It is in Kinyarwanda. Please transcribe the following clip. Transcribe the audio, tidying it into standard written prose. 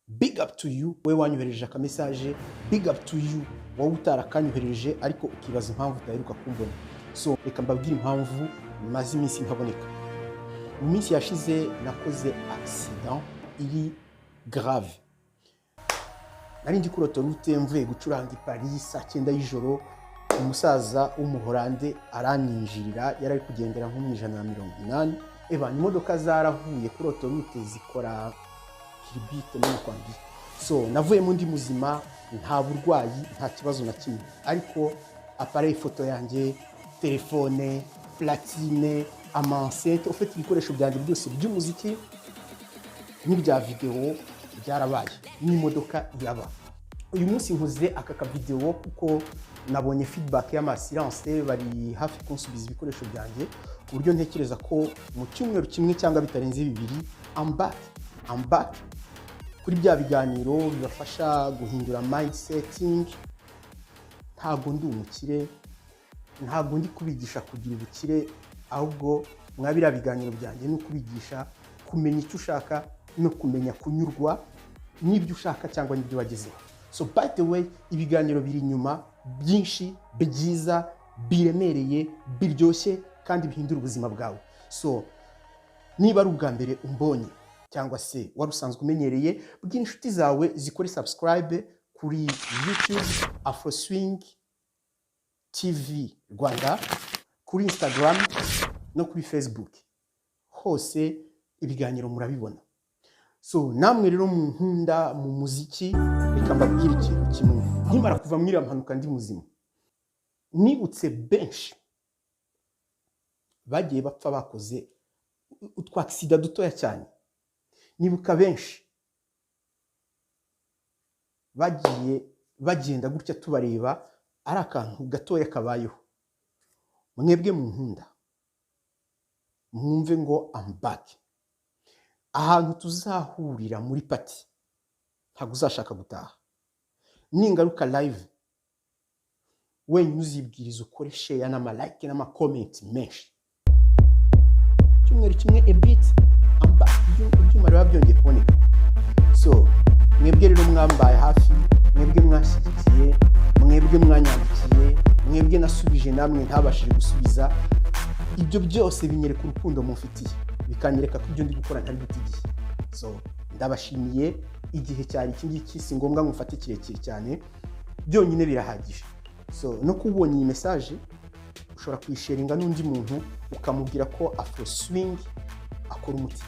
big up to you we wanyohereje aka message, big up to you wowe utarakanyohereje ariko ukibaza impamvu utaheruka kumbona. So reka mbabwire impamvu maze iminsi ntaboneka. Mu minsi yashize nakoze accident iri grave. Nari ndi kurota rute mvuye gucuranga i Paris saa 9 y'ijoro, umusaza w'umuholande aranyinjirira, yari ari kugendera nko mu 180. Eba imodoka zaravuye kuri autorite zikora kiribite no kwandi. So navuye mu ndi muzima, nta burwayi, nta kibazo na kimwe. Ariko appareil photo yanjye, telefone, platine, amansete, ufite ibikoresho byanjye byose by'umuziki n'ibya video byarabaye, n'imodoka iraba. Uyu munsi nkoze aka video kuko nabonye feedback y'amasirance bari hafi kunsubiza ibikoresho byanjye, uburyo ntekereza ko mu cyumweru kimwe cyangwa bitarenze bibiri I'm back kuri bya biganiro bibafasha guhindura mindsetting. Ntago ndi umukire, ntago ndi kubigisha kugira ubukire, ahubwo mwabira biganiro byanjye no kubigisha kumenya icyo ushaka no kumenya kunyurwa n'ibyo ushaka cyangwa n'ibyo wagezeho. So by the way, ibiganiro biri nyuma byinshi byiza, biremereye, biryoshye kandi bihindura ubuzima bwawe. So niba ari ubwa mbere umbonye cyangwa se wari usanzwe umenyereye, bwira inshuti zawe zikore subscribe kuri YouTube Afro Swing TV Rwanda, kuri Instagram no kuri Facebook. Hose ibiganiro murabibona. So namwe rero mu nkunda mu muziki, reka mbabwire ikintu kimwe. Nkimara kuva mwira mpanuka ndi muzima, nibutse benshi bagiye bapfa bakoze utwa accident dutoya cyane. Nibuka benshi bagiye bagenda gutya tubareba ari akantu gatoya kabayeho. Mwebwe mu nkunda mwumve ngo I'm back. Ahantu tuzahurira muri party ntabwo uzashaka gutaha. Ningaruka live wenyine uzibwiriza ukore share n'ama like n'ama comment menshi. Cyumweru kimwe a bit I'm back. Ibyuma rero byongeye kuboneka. So mwebwe rero mwambaye hafi, mwebwe mwashyigikiye, mwebwe mwanyandikiye, mwebwe nasubije namwe ntabashije gusubiza, ibyo byose binyereka urukundo mufitiye, bikanyereka ko ibyo ndi gukora ntari gutigiye. So ndabashimiye. Igihe cyari iki ngiki si ngombwa ngufate kirekire cyane, byonyine birahagije. So no kubonye iyi message ushobora kuyisharinga n'undi muntu ukamubwira ko Afro Swing akora umuti.